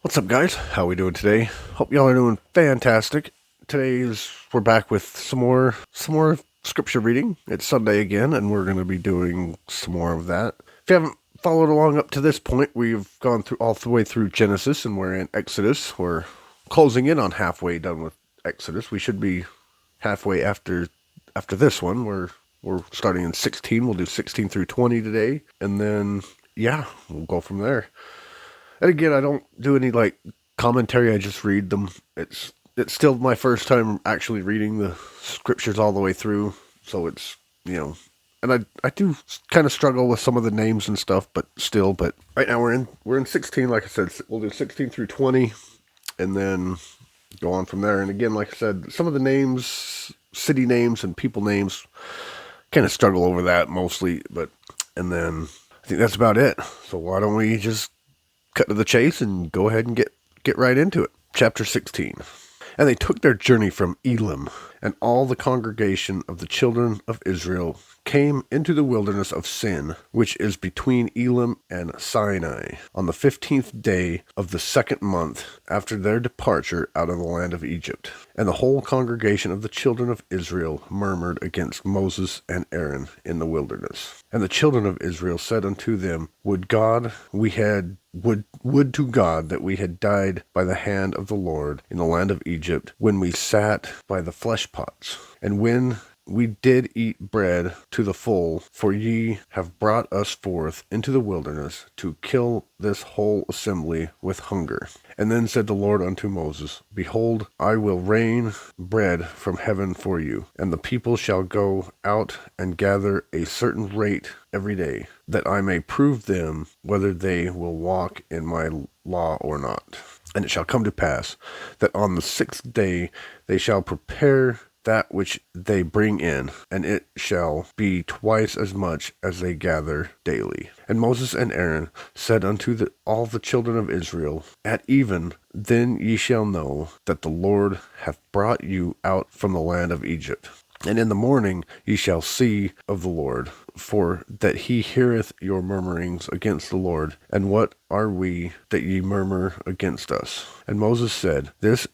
What's up, guys? How we doing today? Hope y'all are doing fantastic. We're back with some more scripture reading. It's Sunday again, and we're going to be doing some more of that. If you haven't followed along up to this point, we've gone through all the way through Genesis, and we're in Exodus. We're closing in on halfway done with Exodus. We should be halfway after this one. We're starting in 16. We'll do 16 through 20 today, and then we'll go from there. And again, I don't do any commentary. I just read them. It's still my first time actually reading the scriptures all the way through, so it's and I do kind of struggle with some of the names and stuff, but right now we're in 16. Like I said, we'll do 16 through 20, and then go on from there. And again, like I said, some of the names, city names and people names, kind of struggle over that mostly, and then I think that's about it. So why don't we just cut to the chase and go ahead and get right into it. Chapter 16. And they took their journey from Elim, and all the congregation of the children of Israel came into the wilderness of Sin, which is between Elim and Sinai, on the 15th day of the second month after their departure out of the land of Egypt. And the whole congregation of the children of Israel murmured against Moses and Aaron in the wilderness. And the children of Israel said unto them, Would to God that we had died by the hand of the Lord in the land of Egypt, when we sat by the flesh pots, and when we did eat bread to the full, for ye have brought us forth into the wilderness to kill this whole assembly with hunger. And then said the Lord unto Moses, Behold, I will rain bread from heaven for you, and the people shall go out and gather a certain rate every day, that I may prove them whether they will walk in my law or not. And it shall come to pass that on the 6th day they shall prepare that which they bring in, and it shall be twice as much as they gather daily. And Moses and Aaron said unto all the children of Israel, At even then ye shall know that the Lord hath brought you out from the land of Egypt. And in the morning ye shall see of the Lord, for that he heareth your murmurings against the Lord. And what are we that ye murmur against us? And Moses said, This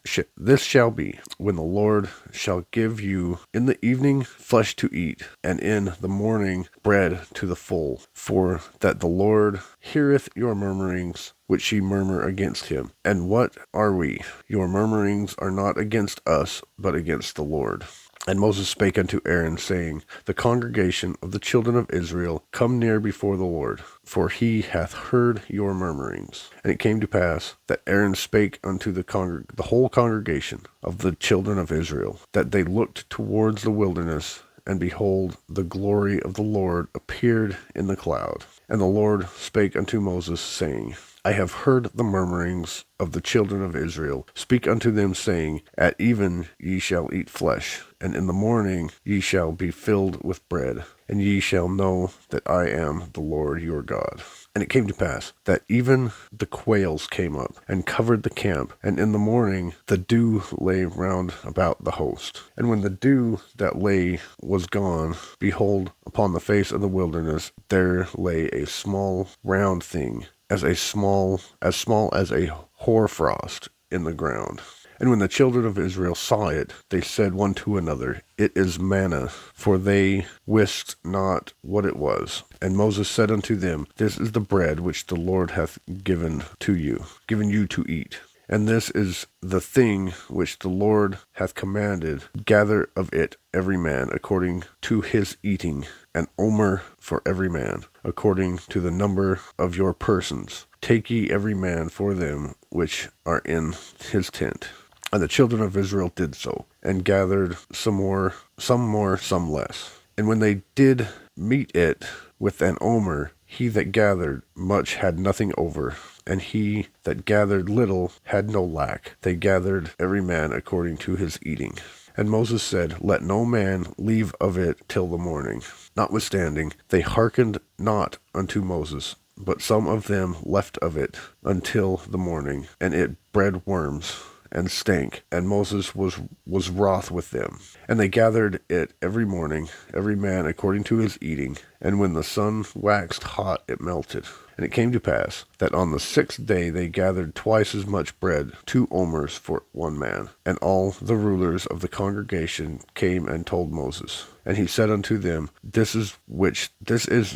shall be, when the Lord shall give you in the evening flesh to eat, and in the morning bread to the full, for that the Lord heareth your murmurings which ye murmur against him. And what are we? Your murmurings are not against us, but against the Lord. And Moses spake unto Aaron, saying, The congregation of the children of Israel come near before the Lord, for he hath heard your murmurings. And it came to pass that Aaron spake unto the whole congregation of the children of Israel, that they looked towards the wilderness, and behold, the glory of the Lord appeared in the cloud. And the Lord spake unto Moses, saying, I have heard the murmurings of the children of Israel. Speak unto them, saying, At even ye shall eat flesh, and in the morning ye shall be filled with bread, and ye shall know that I am the Lord your God. And it came to pass that even the quails came up and covered the camp, and in the morning the dew lay round about the host. And when the dew that lay was gone, behold, upon the face of the wilderness there lay a small round thing, as small as a hoarfrost in the ground. And when the children of Israel saw it, they said one to another, It is manna, for they wist not what it was. And Moses said unto them, This is the bread which the Lord hath given you to eat. And this is the thing which the Lord hath commanded. Gather of it every man according to his eating, an omer for every man, according to the number of your persons. Take ye every man for them which are in his tent. And the children of Israel did so, and gathered some more, some less. And when they did meet it with an omer, he that gathered much had nothing over, and he that gathered little had no lack. They gathered every man according to his eating. And Moses said, Let no man leave of it till the morning. Notwithstanding, they hearkened not unto Moses, but some of them left of it until the morning, and it bred worms and stank, and Moses was wroth with them. And they gathered it every morning, every man according to his eating, and when the sun waxed hot, it melted. And it came to pass that on the 6th day they gathered twice as much bread, 2 omers for 1 man. And all the rulers of the congregation came and told Moses. And he said unto them, This is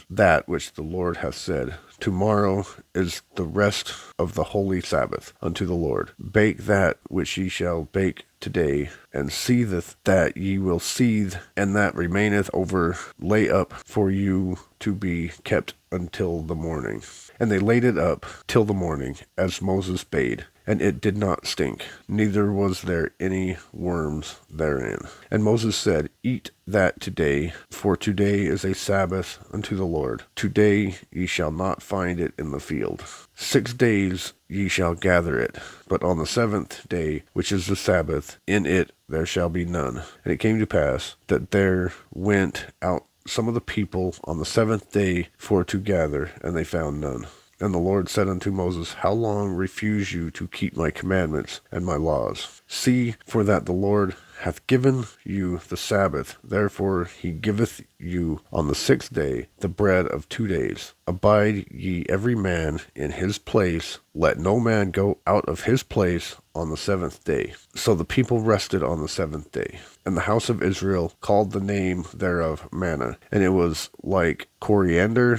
that which the Lord hath said. Tomorrow is the rest of the holy Sabbath unto the Lord. Bake that which ye shall bake today, and seetheth that ye will seethe, and that remaineth over lay up for you to be kept until the morning. And they laid it up till the morning, as Moses bade. And it did not stink, neither was there any worms therein. And Moses said, Eat that today, for today is a Sabbath unto the Lord. Today ye shall not find it in the field. 6 days ye shall gather it, but on the 7th day, which is the Sabbath, in it there shall be none. And it came to pass that there went out some of the people on the 7th day for to gather, and they found none. And the Lord said unto Moses, How long refuse you to keep my commandments and my laws? See, for that the Lord hath given you the Sabbath, therefore he giveth you on the 6th day the bread of 2 days. Abide ye every man in his place, let no man go out of his place on the 7th day. So the people rested on the 7th day. And the house of Israel called the name thereof manna, and it was like coriander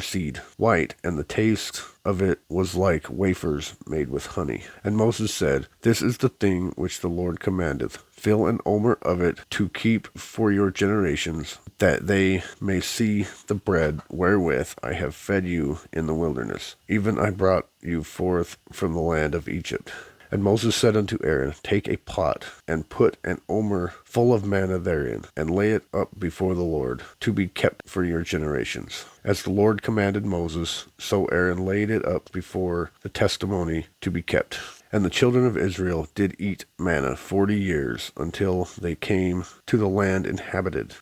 seed, white, and the taste of it was like wafers made with honey. And Moses said, This is the thing which the Lord commandeth. Fill an omer of it to keep for your generations, that they may see the bread wherewith I have fed you in the wilderness. Even I brought you forth from the land of Egypt. And Moses said unto Aaron, Take a pot, and put an omer full of manna therein, and lay it up before the Lord, to be kept for your generations. As the Lord commanded Moses, so Aaron laid it up before the testimony to be kept. And the children of Israel did eat manna 40 years, until they came to the land inhabited.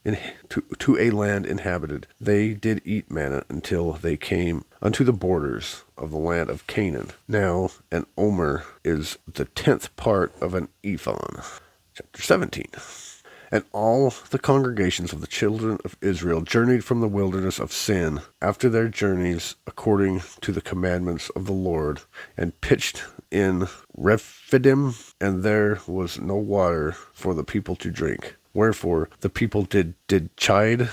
To a land inhabited. They did eat manna until they came unto the borders of the land of Canaan. Now an omer is the 10th part of an ephah. Chapter 17. And all the congregations of the children of Israel journeyed from the wilderness of Sin after their journeys according to the commandments of the Lord, and pitched in Rephidim, and there was no water for the people to drink. Wherefore the people did chide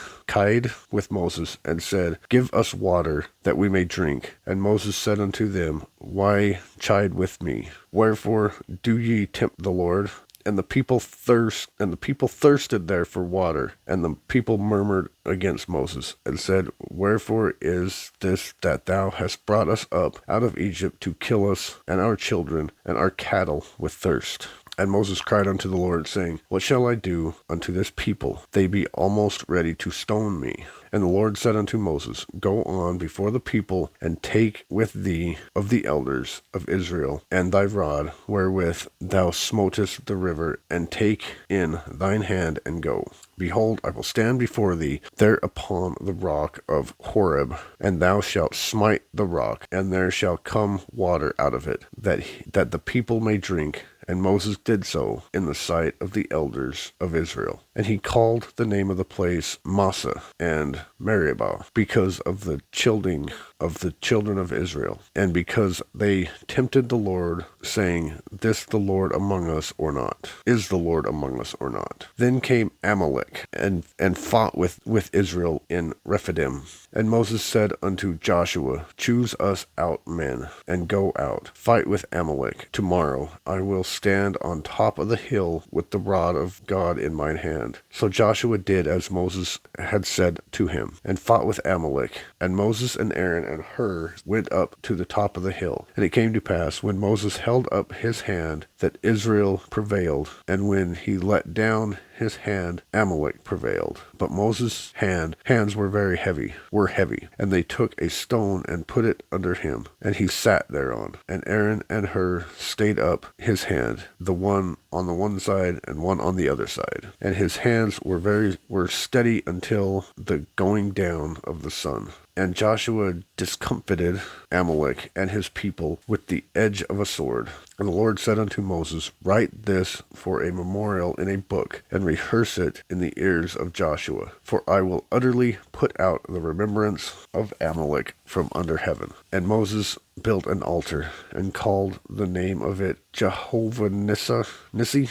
with Moses, and said, Give us water, that we may drink. And Moses said unto them, Why chide with me? Wherefore do ye tempt the Lord? And the people thirsted there for water. And the people murmured against Moses, and said, Wherefore is this that thou hast brought us up out of Egypt to kill us and our children and our cattle with thirst? And Moses cried unto the Lord, saying, What shall I do unto this people? They be almost ready to stone me. And the Lord said unto Moses, Go on before the people, and take with thee of the elders of Israel, and thy rod, wherewith thou smotest the river, and take in thine hand, and go. Behold, I will stand before thee there upon the rock of Horeb, and thou shalt smite the rock, and there shall come water out of it, that the people may drink. And Moses did so in the sight of the elders of Israel. And he called the name of the place Massah and Meribah, because of the chiding of the children of Israel, and because they tempted the Lord, saying, Is the Lord among us or not? Then came Amalek, and fought with Israel in Rephidim. And Moses said unto Joshua, Choose us out men, and go out, fight with Amalek. Tomorrow I will stand on top of the hill with the rod of God in mine hand. So Joshua did as Moses had said to him, and fought with Amalek. And Moses and Aaron and Hur went up to the top of the hill. And it came to pass, when Moses held up his hand, that Israel prevailed, and when he let down his hand, Amalek prevailed. But Moses' hands were heavy, and they took a stone and put it under him, and he sat thereon. And Aaron and Hur stayed up his hand, the one on the one side and one on the other side. And his hands were steady until the going down of the sun. And Joshua discomfited Amalek and his people with the edge of a sword. And the Lord said unto Moses, Write this for a memorial in a book, and rehearse it in the ears of Joshua. For I will utterly put out the remembrance of Amalek from under heaven. And Moses built an altar, and called the name of it Jehovah Nissi.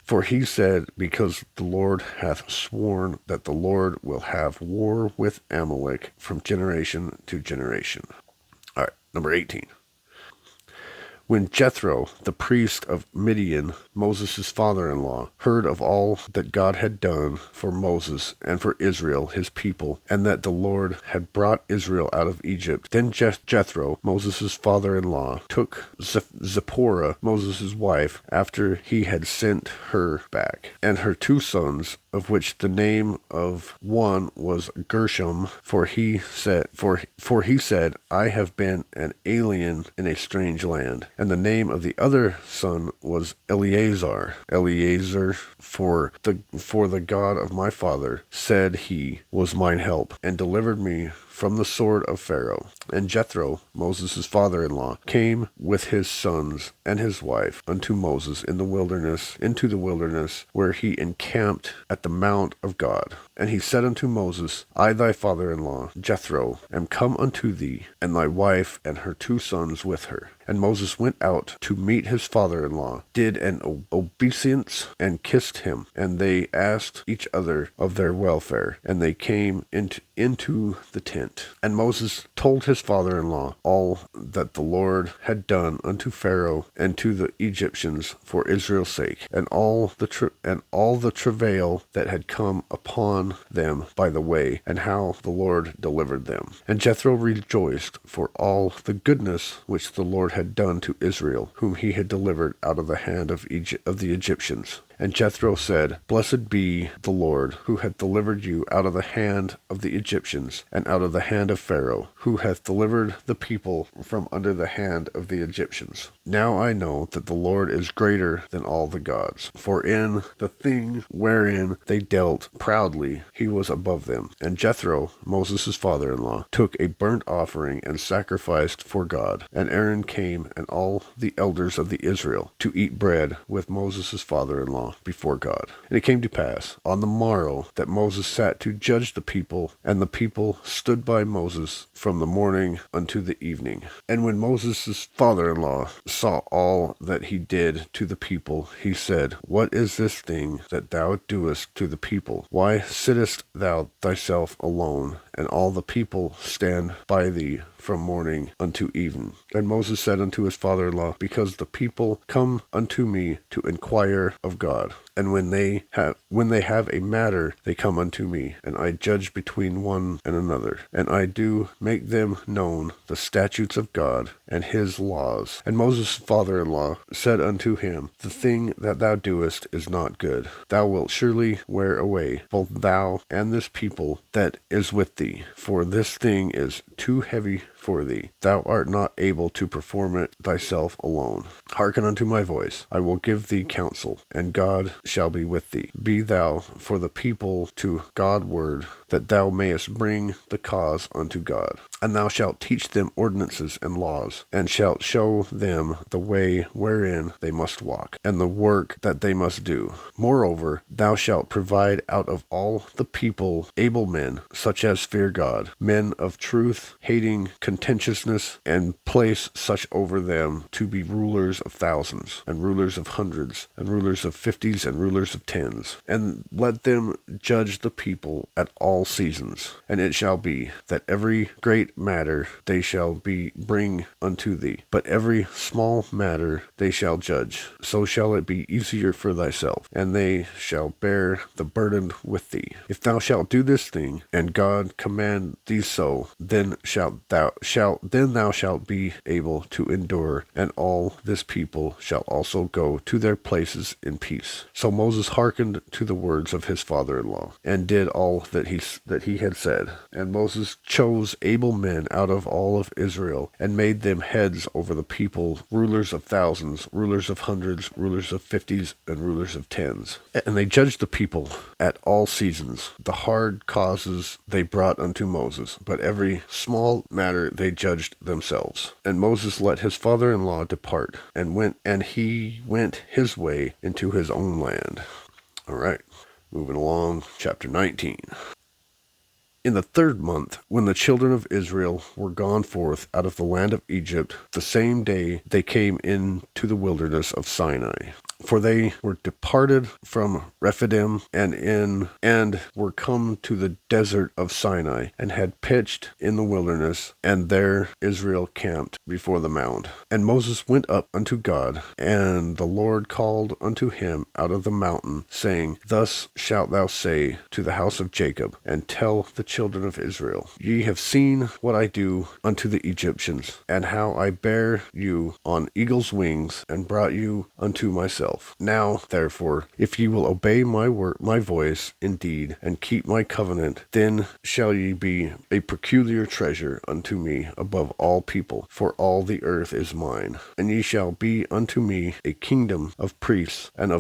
For he said, Because the Lord hath sworn that the Lord will have war with Amalek from generation to generation. All right, number 18. When Jethro, the priest of Midian, Moses' father-in-law, heard of all that God had done for Moses and for Israel, his people, and that the Lord had brought Israel out of Egypt, then Jethro, Moses' father-in-law, took Zipporah, Moses' wife, after he had sent her back, and her 2 sons, of which the name of one was Gershom, for he said, I have been an alien in a strange land. And the name of the other son was Eleazar, for the God of my father, said he, was mine help, and delivered me from the sword of Pharaoh. And Jethro, Moses' father-in-law, came with his sons and his wife unto Moses into the wilderness, where he encamped at the mount of God. And he said unto Moses, I thy father-in-law, Jethro, am come unto thee, and thy wife and her 2 sons with her. And Moses went out to meet his father-in-law, did an obeisance, and kissed him. And they asked each other of their welfare, and they came into the tent. And Moses told his father-in-law all that the Lord had done unto Pharaoh and to the Egyptians for Israel's sake, and all the travail that had come upon them by the way, and how the Lord delivered them. And Jethro rejoiced for all the goodness which the Lord had done to Israel, whom he had delivered out of the hand of the Egyptians. And Jethro said, Blessed be the Lord, who hath delivered you out of the hand of the Egyptians, and out of the hand of Pharaoh, who hath delivered the people from under the hand of the Egyptians. Now I know that the Lord is greater than all the gods, for in the thing wherein they dealt proudly he was above them. And Jethro, Moses' father-in-law, took a burnt offering and sacrificed for God. And Aaron came, and all the elders of the Israel, to eat bread with Moses' father-in-law before God. And it came to pass on the morrow that Moses sat to judge the people, and the people stood by Moses from the morning unto the evening. And when Moses' father-in-law saw all that he did to the people, he said, What is this thing that thou doest to the people? Why sittest thou thyself alone, and all the people stand by thee from morning unto even? And Moses said unto his father-in-law, Because the people come unto me to inquire of God. And when they have a matter, they come unto me, and I judge between one and another. And I do make them known the statutes of God and his laws. And Moses' father-in-law said unto him, The thing that thou doest is not good. Thou wilt surely wear away, both thou and this people that is with thee. For this thing is too heavy for thee. Thou art not able to perform it thyself alone. Hearken unto my voice. I will give thee counsel, and God shall be with thee. Be thou for the people to God-ward, that thou mayest bring the cause unto God. And thou shalt teach them ordinances and laws, and shalt show them the way wherein they must walk, and the work that they must do. Moreover, thou shalt provide out of all the people able men, such as fear God, men of truth, hating contentiousness, and place such over them to be rulers of thousands, and rulers of hundreds, and rulers of 50s, and rulers of 10s. And let them judge the people at all seasons. And it shall be that every great matter they shall bring unto thee, but every small matter they shall judge. So shall it be easier for thyself, and they shall bear the burden with thee. If thou shalt do this thing, and God command thee so, then shalt thou thou shalt be able to endure, and all this people shall also go to their places in peace. So Moses hearkened to the words of his father-in-law, and did all that he had said. And Moses chose able men out of all of Israel, and made them heads over the people, rulers of thousands, rulers of hundreds, rulers of fifties, and rulers of tens. And they judged the people at all seasons. The hard causes they brought unto Moses, but every small matter they judged themselves. And Moses let his father-in-law depart, and he went his way into his own land. All right, moving along, chapter 19. In the 3rd month, when the children of Israel were gone forth out of the land of Egypt, the same day they came into the wilderness of Sinai. For they were departed from Rephidim and were come to the desert of Sinai, and had pitched in the wilderness, and there Israel camped before the mount. And Moses went up unto God, and the Lord called unto him out of the mountain, saying, Thus shalt thou say to the house of Jacob, and tell the children of Israel, Ye have seen what I do unto the Egyptians, and how I bare you on eagle's wings, and brought you unto myself. Now, therefore, if ye will obey my voice indeed, and keep my covenant, then shall ye be a peculiar treasure unto me above all people, for all the earth is mine. And ye shall be unto me a kingdom of priests, and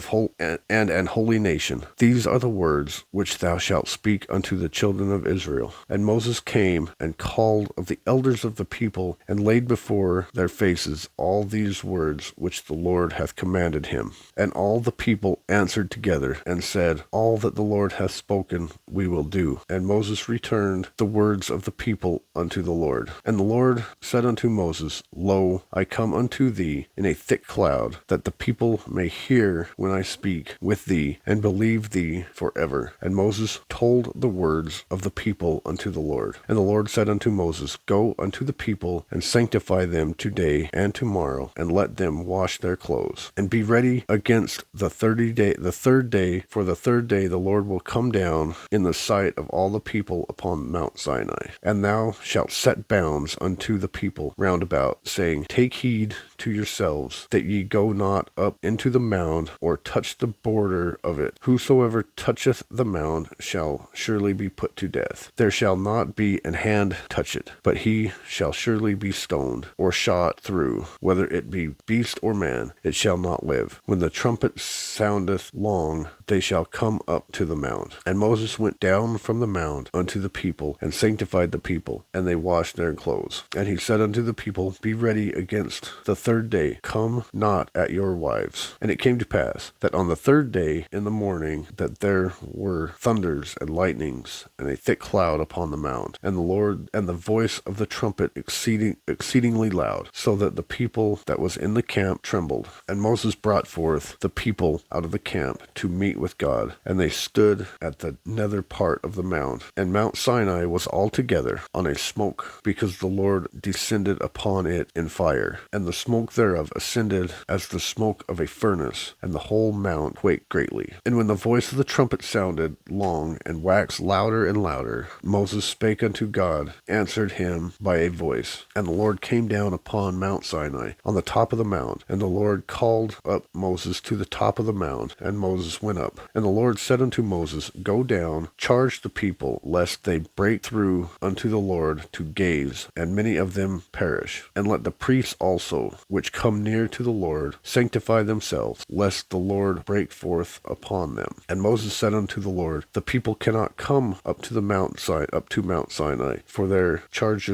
an holy nation. These are the words which thou shalt speak unto the children of Israel. And Moses came and called of the elders of the people, and laid before their faces all these words which the Lord hath commanded him. And all the people answered together, and said, All that the Lord hath spoken we will do. And Moses returned the words of the people unto the Lord. And the Lord said unto Moses, Lo, I come unto thee in a thick cloud, that the people may hear when I speak with thee, and believe thee forever. And Moses told the words of the people unto the Lord. And the Lord said unto Moses, Go unto the people, and sanctify them today and tomorrow, and let them wash their clothes, and be ready against the third day, for the 3rd day the Lord will come down in the sight of all the people upon Mount Sinai. And thou shalt set bounds unto the people round about, saying, Take heed to yourselves, that ye go not up into the mound, or touch the border of it. Whosoever toucheth the mound shall surely be put to death. There shall not be an hand touch it, but he shall surely be stoned, or shot through, whether it be beast or man, it shall not live. When the trumpet soundeth long, they shall come up to the mount. And Moses went down from the mount unto the people, and sanctified the people, and they washed their clothes. And he said unto the people, Be ready against the 3rd day, come not at your wives. And it came to pass, that on the 3rd day in the morning, that there were thunders and lightnings, and a thick cloud upon the mount, and the Lord, and the voice of the trumpet exceedingly loud, so that the people that was in the camp trembled. And Moses brought forth the people out of the camp to meet with God, and they stood at the nether part of the mount. And Mount Sinai was altogether on a smoke, because the Lord descended upon it in fire, and the smoke thereof ascended as the smoke of a furnace, and the whole mount quaked greatly. And when the voice of the trumpet sounded long, and waxed louder and louder, Moses spake unto God, answered him by a voice. And the Lord came down upon Mount Sinai, on the top of the mount, and the Lord called up Moses to the top of the mount, and Moses went up. And the Lord said unto Moses, Go down, charge the people, lest they break through unto the Lord to gaze, and many of them perish. And let the priests also, which come near to the Lord, sanctify themselves, lest the Lord break forth upon them. And Moses said unto the Lord, The people cannot come up to Mount Sinai, for their charged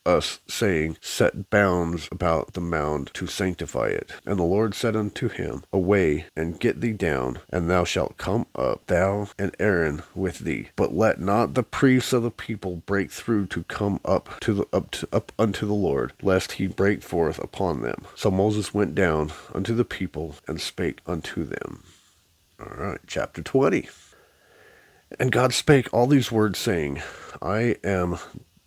us, saying, Set bounds about the mound to sanctify it. And the Lord said unto him, Away, and get thee down, and thou shalt come up, thou and Aaron with thee. But let not the priests of the people break through to come up unto the Lord, lest he break forth upon them. So Moses went down unto the people, and spake unto them. All right, chapter 20. And God spake all these words, saying, I am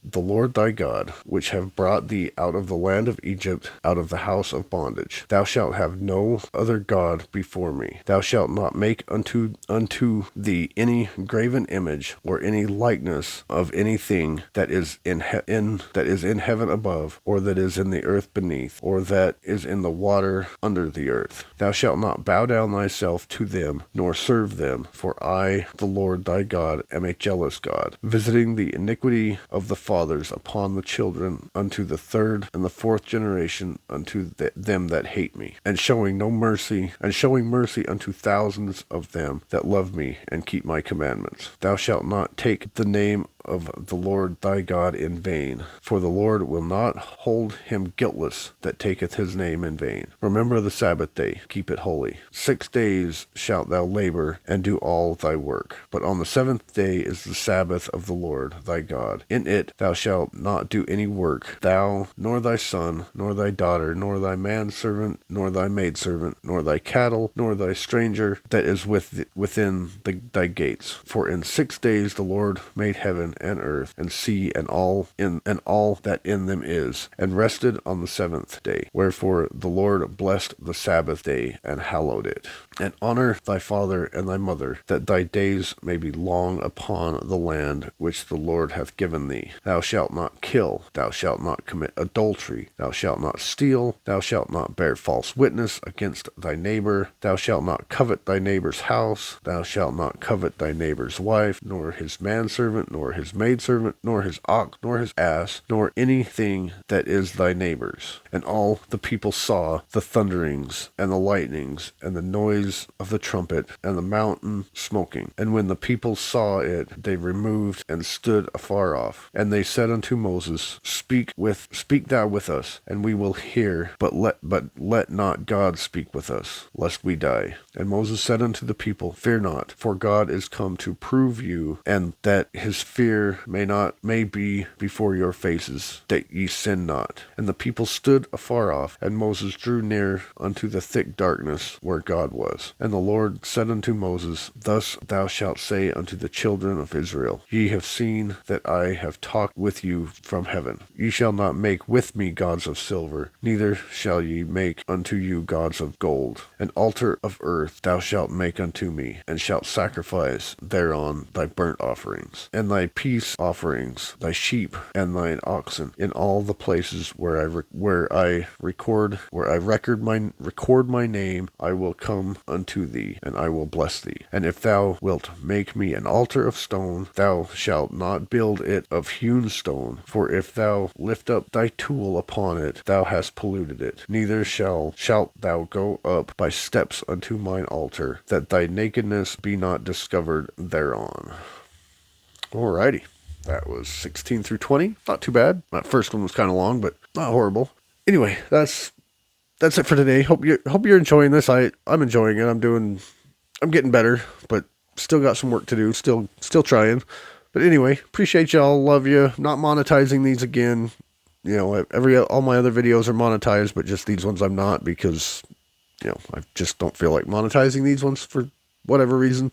the Lord thy God, which have brought thee out of the land of Egypt, out of the house of bondage. Thou shalt have no other God before me. Thou shalt not make unto thee any graven image, or any likeness of anything that is in heaven above, or that is in the earth beneath, or that is in the water under the earth. Thou shalt not bow down thyself to them, nor serve them, for I, the Lord thy God, am a jealous God, visiting the iniquity of the fathers upon the children unto the third and the fourth generation unto them that hate me, and showing mercy unto thousands of them that love me and keep my commandments. Thou shalt not take the name of the Lord thy God in vain, for the Lord will not hold him guiltless that taketh his name in vain. Remember the Sabbath day, keep it holy. 6 days shalt thou labor and do all thy work, but on the seventh day is the Sabbath of the Lord thy God. In it thou shalt not do any work, thou, nor thy son, nor thy daughter, nor thy manservant, nor thy maidservant, nor thy cattle, nor thy stranger that is within thy gates. For in 6 days the Lord made heaven and earth and sea and all that in them is, and rested on the seventh day. Wherefore the Lord blessed the Sabbath day and hallowed it. And honor thy father and thy mother, that thy days may be long upon the land which the Lord hath given thee. Thou shalt not kill, thou shalt not commit adultery, thou shalt not steal, thou shalt not bear false witness against thy neighbor, thou shalt not covet thy neighbor's house, thou shalt not covet thy neighbor's wife, nor his manservant, nor his maidservant, nor his ox, nor his ass, nor anything that is thy neighbor's. And all the people saw the thunderings, and the lightnings, and the noise of the trumpet, and the mountain smoking. And when the people saw it, they removed and stood afar off. And they said unto Moses, Speak thou with us, and we will hear, but let not God speak with us, lest we die. And Moses said unto the people, Fear not, for God is come to prove you, and that his fear may be before your faces, that ye sin not. And the people stood afar off, and Moses drew near unto the thick darkness where God was. And the Lord said unto Moses, Thus thou shalt say unto the children of Israel, Ye have seen that I have talked with you from heaven. Ye shall not make with me gods of silver, neither shall ye make unto you gods of gold. An altar of earth thou shalt make unto me, and shalt sacrifice thereon thy burnt offerings, and thy peace offerings, thy sheep and thine oxen, in all the places where I record my name. I will come unto thee, and I will bless thee. And if thou wilt make me an altar of stone, thou shalt not build it of hewn stone, for if thou lift up thy tool upon it, thou hast polluted it. Neither shalt thou go up by steps unto mine altar, that thy nakedness be not discovered thereon. Alrighty. That was 16 through 20. Not too bad. That first one was kind of long, but not horrible. Anyway, that's it for today. Hope you're enjoying this. I'm enjoying it. I'm getting better, but still got some work to do. Still trying. But anyway, appreciate y'all. Love you. Not monetizing these again. You know, all my other videos are monetized, but just these ones I'm not, because, you know, I just don't feel like monetizing these ones for whatever reason.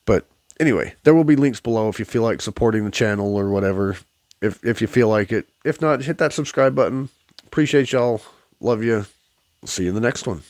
But anyway, there will be links below if you feel like supporting the channel or whatever, if you feel like it. If not, hit that subscribe button. Appreciate y'all. Love you. See you in the next one.